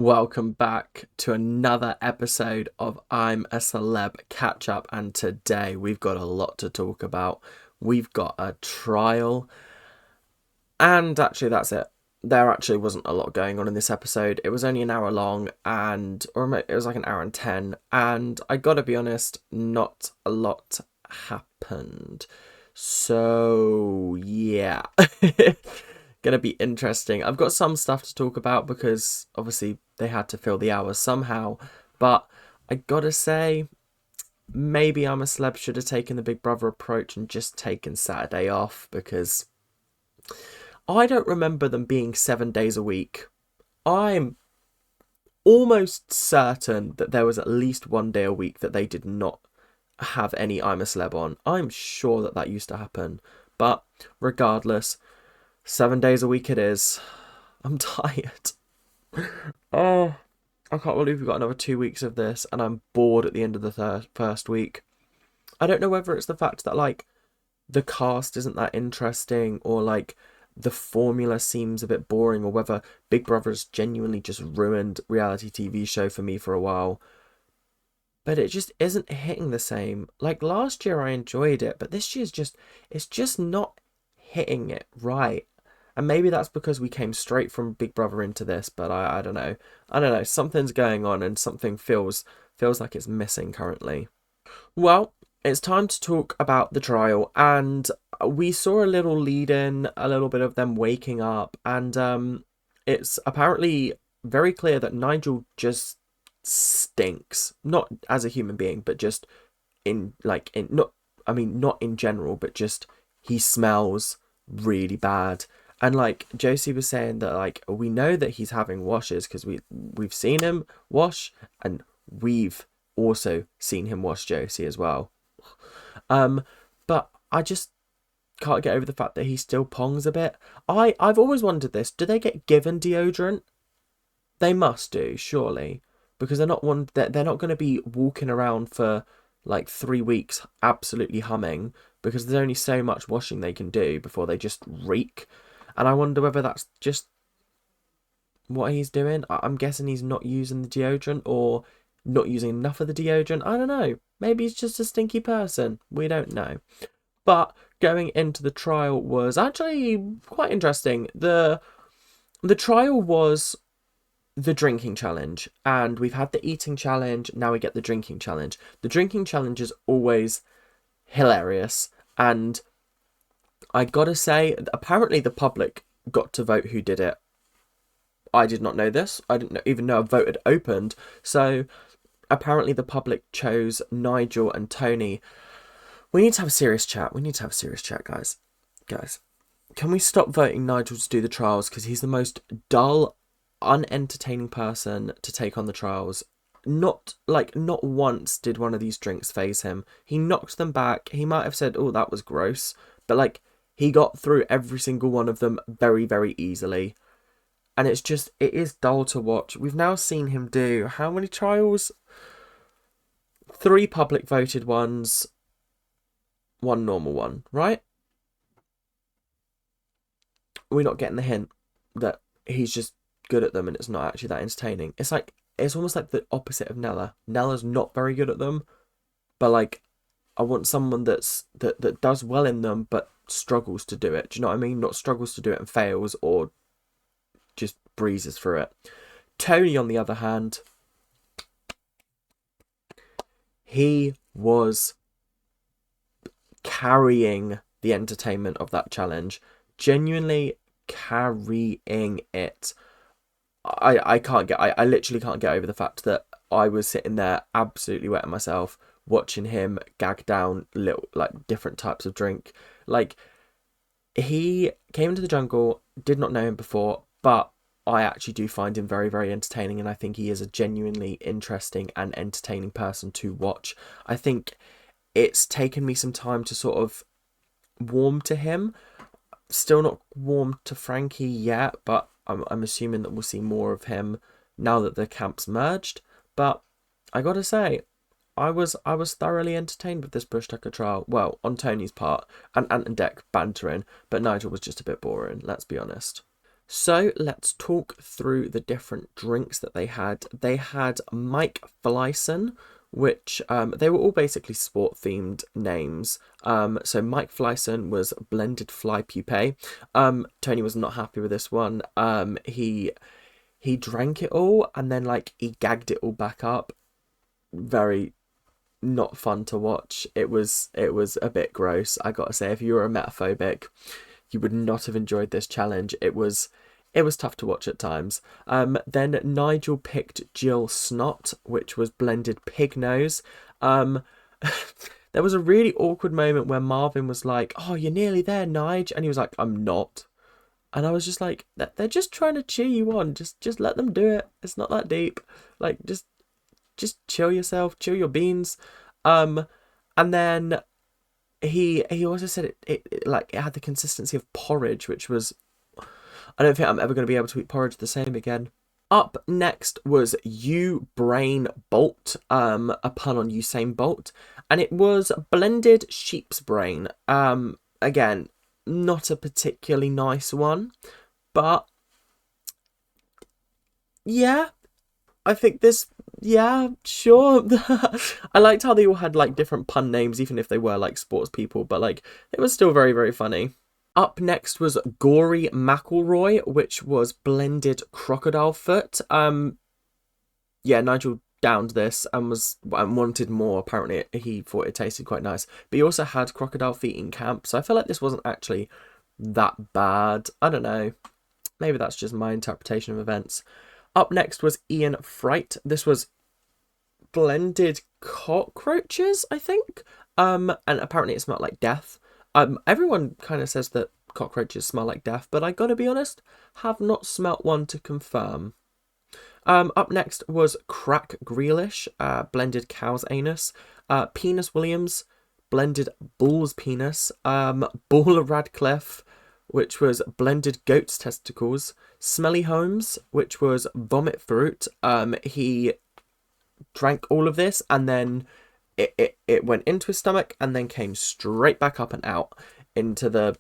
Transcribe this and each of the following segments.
Welcome back to another episode of I'm a Celeb Catch Up, and today we've got a lot to talk about. We've got a trial, and actually, that's it. There actually wasn't a lot going on in this episode. It was only an hour long, it was like an hour and 10, and I gotta be honest, not a lot happened. So, yeah. Gonna be interesting. I've got some stuff to talk about because obviously they had to fill the hours somehow, but I gotta say, maybe I'm a Celeb should have taken the Big Brother approach and just taken Saturday off, because I don't remember them being 7 days a week. I'm almost certain that there was at least one day a week that they did not have any I'm a Celeb on. I'm sure that used to happen, but regardless, 7 days a week it is. I'm tired. Oh, I can't believe we've got another 2 weeks of this, and I'm bored at the end of the first week. I don't know whether it's the fact that, like, the cast isn't that interesting, or, like, the formula seems a bit boring, or whether Big Brother's genuinely just ruined reality TV show for me for a while. But it just isn't hitting the same. Like, last year I enjoyed it, but this year's it's just not hitting it right. And maybe that's because we came straight from Big Brother into this, but I don't know. I don't know. Something's going on, and something feels like it's missing currently. Well, it's time to talk about the trial, and we saw a little lead in, a little bit of them waking up, and it's apparently very clear that Nigel just stinks, not as a human being, but just in not, I mean, not in general, but just he smells really bad. And like Josie was saying that, like, we know that he's having washes because we've seen him wash, and we've also seen him wash Josie as well. But I just can't get over the fact that he still pongs a bit. I've always wondered this. Do they get given deodorant? They must do, surely, because they're not going to be walking around for like 3 weeks absolutely humming, because there's only so much washing they can do before they just reek. And I wonder whether that's just what he's doing. I'm guessing he's not using the deodorant, or not using enough of the deodorant. I don't know. Maybe he's just a stinky person. We don't know. But going into the trial was actually quite interesting. The trial was the drinking challenge, and we've had the eating challenge, now we get the drinking challenge. The drinking challenge is always hilarious, and I gotta say, apparently the public got to vote who did it. I did not know this. I didn't even know a vote had opened. So apparently the public chose Nigel and Tony. We need to have a serious chat. We need to have a serious chat, guys. Guys, can we stop voting Nigel to do the trials? Because he's the most dull, unentertaining person to take on the trials. Not once did one of these drinks phase him. He knocked them back. He might have said, "Oh, that was gross," but like, he got through every single one of them very, very easily. And it is dull to watch. We've now seen him do how many trials? 3 public voted ones, 1 normal one, right? We're not getting the hint that he's just good at them and it's not actually that entertaining. It's almost like the opposite of Nella. Nella's not very good at them, but like, I want someone that does well in them but struggles to do it. Do you know what I mean? Not struggles to do it and fails, or just breezes through it. Tony, on the other hand, he was carrying the entertainment of that challenge. Genuinely carrying it. I literally can't get over the fact that I was sitting there absolutely wetting myself watching him gag down little, like, different types of drink. Like, he came into the jungle, did not know him before, but I actually do find him very, very entertaining, and I think he is a genuinely interesting and entertaining person to watch. I think it's taken me some time to sort of warm to him. Still not warm to Frankie yet, but I'm assuming that we'll see more of him now that the camps merged. But I gotta say, I was thoroughly entertained with this Bush Tucker trial. Well, on Tony's part, and Ant and Dec bantering, but Nigel was just a bit boring, let's be honest. So let's talk through the different drinks that they had. They had Mike Fleisen, which they were all basically sport themed names. So Mike Fleisen was blended fly pupae. Tony was not happy with this one. He drank it all and then like he gagged it all back up. Very not fun to watch. It was a bit gross, I gotta say. If you were a metaphobic, you would not have enjoyed this challenge. It was tough to watch at times. Then Nigel picked Jill Snot, which was blended pig nose. There was a really awkward moment where Marvin was like, "Oh, you're nearly there, Nige," and he was like, "I'm not." And I was just like, they're just trying to cheer you on. Just let them do it. It's not that deep. Like, just chill yourself, chill your beans. And then he also said it like it had the consistency of porridge, which was, I don't think I'm ever going to be able to eat porridge the same again. Up next was Brain Bolt, a pun on Usain Bolt, and it was blended sheep's brain. Again, not a particularly nice one, but yeah, I think this, yeah, sure. I liked how they all had like different pun names, even if they were like sports people, but like it was still very, very funny. Up next was Gory McElroy, which was blended crocodile foot. Yeah, Nigel downed this and wanted more. Apparently, he thought it tasted quite nice, but he also had crocodile feet in camp, so I feel like this wasn't actually that bad. I don't know. Maybe that's just my interpretation of events. Up next was Ian Fright. This was blended cockroaches, I think. And apparently it smelled like death. Everyone kind of says that cockroaches smell like death, but I gotta be honest, have not smelt one to confirm. Up next was Crack Grealish, blended cow's anus. Penis Williams, blended bull's penis. Ball Radcliffe, which was blended goat's testicles. Smelly Holmes, which was vomit fruit. He drank all of this and then it went into his stomach and then came straight back up and out into the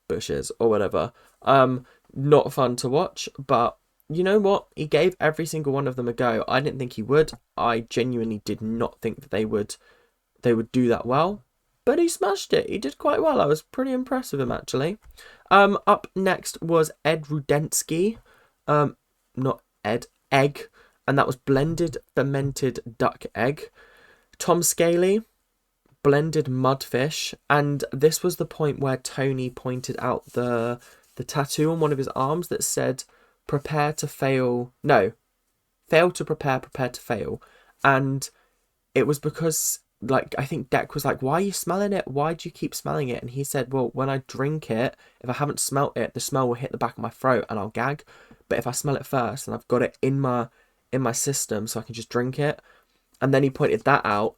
bushes or whatever. Not fun to watch, but you know what? He gave every single one of them a go. I didn't think he would. I genuinely did not think that they would do that well, but he smashed it. He did quite well. I was pretty impressed with him, actually. Up next was Ed Rudensky, not Ed, egg, and that was blended fermented duck egg. Tom Scaly, blended mudfish, and this was the point where Tony pointed out the tattoo on one of his arms that said, "Prepare to fail." No, fail to prepare, prepare to fail. And it was because, like, I think Deck was like, "Why are you smelling it? Why do you keep smelling it?" And he said, "Well, when I drink it, if I haven't smelt it, the smell will hit the back of my throat and I'll gag. But if I smell it first and I've got it in my system, so I can just drink it." And then he pointed that out.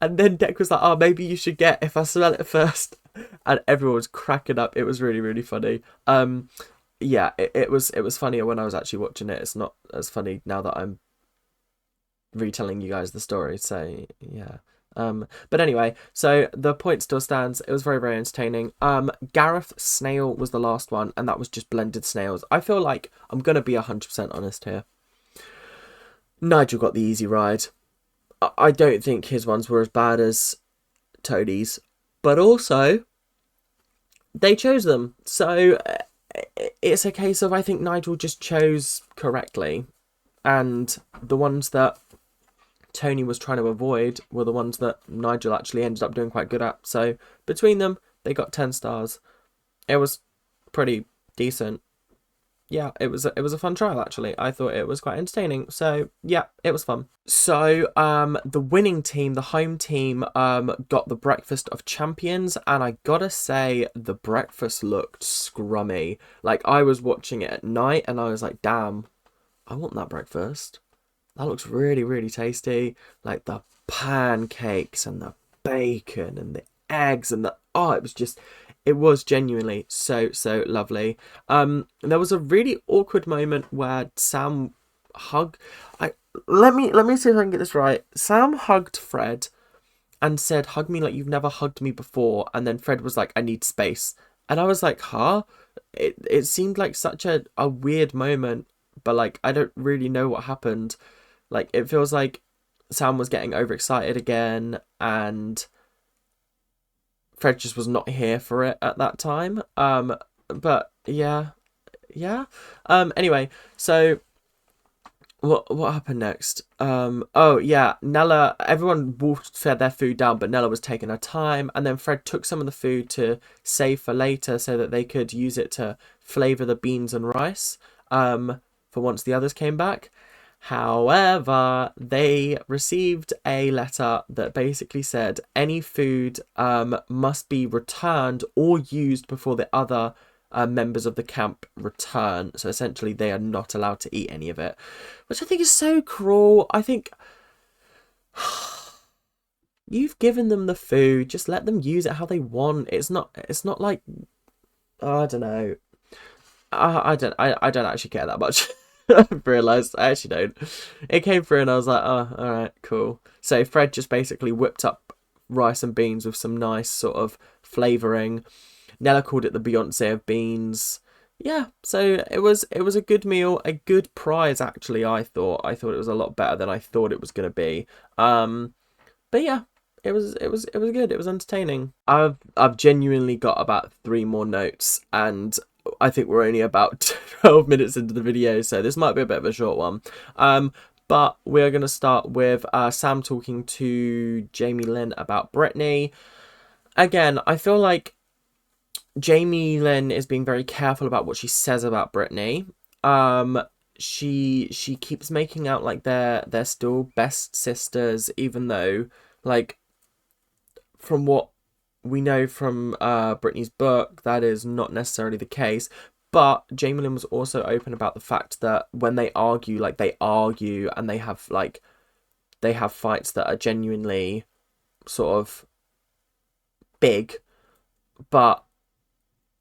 And then Deck was like, "Oh, maybe you should get if I smell it first." And everyone was cracking up. It was really, really funny. Yeah, it was funnier when I was actually watching it. It's not as funny now that I'm retelling you guys the story. So yeah. But anyway, so the point still stands. It was very, very entertaining. Gareth Snail was the last one, and that was just blended snails. I feel like I'm gonna be 100% honest here. Nigel got the easy ride. I don't think his ones were as bad as Tony's, but also they chose them. So it's a case of, I think Nigel just chose correctly, and the ones that Tony was trying to avoid were the ones that Nigel actually ended up doing quite good at. So between them, they got 10 stars. It was pretty decent. Yeah, it was a fun trial, actually. I thought it was quite entertaining. So yeah, it was fun. So the winning team, the home team, got the Breakfast of Champions, and I gotta say the breakfast looked scrummy. Like, I was watching it at night and I was like, damn, I want that breakfast. That looks really, really tasty. Like the pancakes and the bacon and the eggs and it was genuinely so, so lovely. There was a really awkward moment where Sam let me see if I can get this right. Sam hugged Fred and said, "Hug me like you've never hugged me before." And then Fred was like, "I need space." And I was like, huh? it seemed like such a weird moment, but like I don't really know what happened. Like it feels like Sam was getting overexcited again, and Fred just was not here for it at that time. But yeah, yeah. Anyway, so what happened next? Oh yeah, Nella. Everyone wolfed fed their food down, but Nella was taking her time, and then Fred took some of the food to save for later, so that they could use it to flavor the beans and rice. For once the others came back. However, they received a letter that basically said any food must be returned or used before the other members of the camp return. So essentially, they are not allowed to eat any of it, which I think is so cruel. I think you've given them the food, just let them use it how they want. It's not like, I don't know. I don't actually care that much. I've realised I actually don't. It came through and I was like, oh, alright, cool. So Fred just basically whipped up rice and beans with some nice sort of flavouring. Nella called it the Beyonce of beans. Yeah, so it was a good meal, a good prize actually. I thought it was a lot better than I thought it was gonna be. But yeah, it was good. It was entertaining. I've genuinely got about 3 more notes, and I think we're only about 12 minutes into the video, so this might be a bit of a short one. But we're going to start with Sam talking to Jamie Lynn about Britney. Again, I feel like Jamie Lynn is being very careful about what she says about Britney. She keeps making out like they're still best sisters, even though, like, from what we know from Britney's book, that is not necessarily the case. But Jamie Lynn was also open about the fact that when they argue, like they argue and they have fights that are genuinely sort of big. But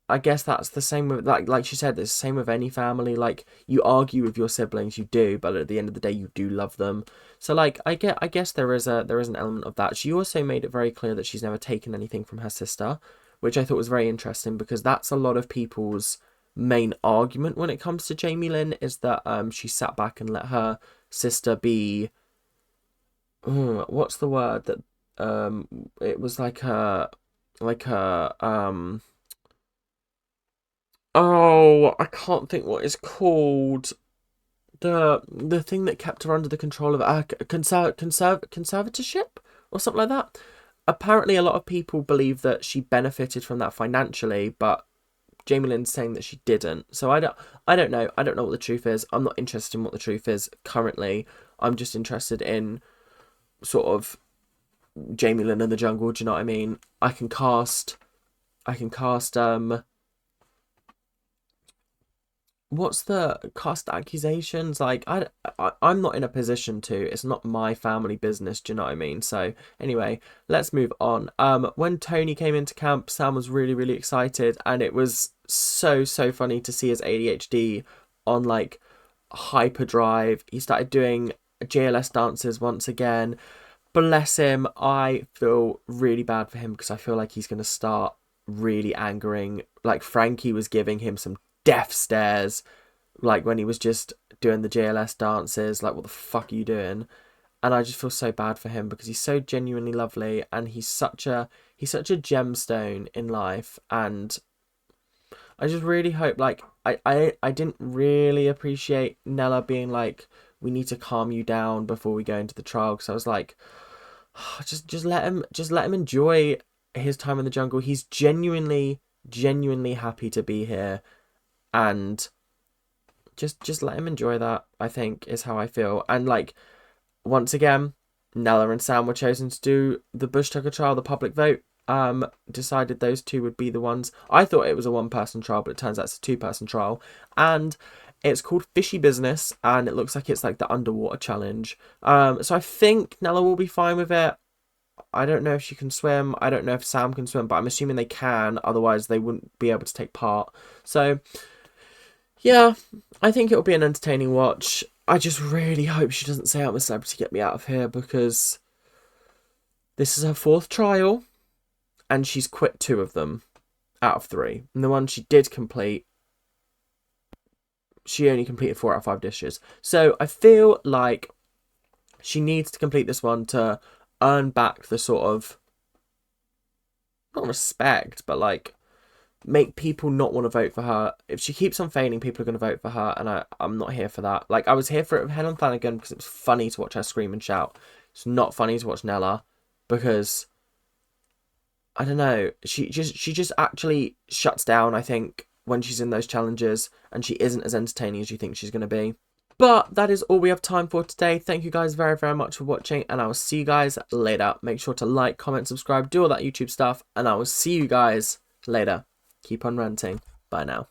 I guess that's the same with like she said, it's the same with any family. Like you argue with your siblings, you do, but at the end of the day, you do love them. So like I guess there is an element of that. She also made it very clear that she's never taken anything from her sister, which I thought was very interesting because that's a lot of people's main argument when it comes to Jamie Lynn is that she sat back and let her sister be. What's the word that it was like a oh, I can't think what it's called. The thing that kept her under the control of conservatorship or something like that. Apparently, a lot of people believe that she benefited from that financially, but Jamie Lynn's saying that she didn't. So I don't know. I don't know what the truth is. I'm not interested in what the truth is currently. I'm just interested in sort of Jamie Lynn in the jungle. Do you know what I mean? I can cast what's the cast accusations? Like I'm not in a position to. It's not my family business. Do you know what I mean? So anyway, let's move on. When Tony came into camp, Sam was really excited, and it was so funny to see his ADHD on like hyperdrive. He started doing JLS dances once again. Bless him. I feel really bad for him because I feel like he's gonna start really angering. Like Frankie was giving him some death stares, like when he was just doing the JLS dances, like what the fuck are you doing? And I just feel so bad for him because he's so genuinely lovely and he's such a gemstone in life. And I just really hope, like, I didn't really appreciate Nella being like, we need to calm you down before we go into the trial, because I was like, oh, just let him enjoy his time in the jungle. He's genuinely happy to be here, and just let him enjoy that, I think, is how I feel. And like, once again, Nella and Sam were chosen to do the Bush Tucker trial. The public vote decided those two would be the ones. I thought it was a 1-person trial, but it turns out it's a 2-person trial, and it's called Fishy Business, and it looks like it's like the underwater challenge. So I think Nella will be fine with it. I don't know if she can swim. I don't know if Sam can swim, but I'm assuming they can. Otherwise, they wouldn't be able to take part. So yeah, I think it'll be an entertaining watch. I just really hope she doesn't say I'm a celebrity, get me out of here, because this is her 4th trial and she's quit 2 of them. out of 3. And the one she did complete, she only completed 4 out of 5 dishes. So I feel like she needs to complete this one to earn back the sort of, not respect, but like make people not want to vote for her. If she keeps on failing, people are going to vote for her, and I'm not here for that. Like, I was here for it with Helen Flanagan because it was funny to watch her scream and shout. It's not funny to watch Nella because, I don't know, she just actually shuts down, I think, when she's in those challenges, and she isn't as entertaining as you think she's going to be. But that is all we have time for today. Thank you guys very, very much for watching, and I will see you guys later. Make sure to like, comment, subscribe, do all that YouTube stuff, and I will see you guys later. Keep on ranting. Bye now.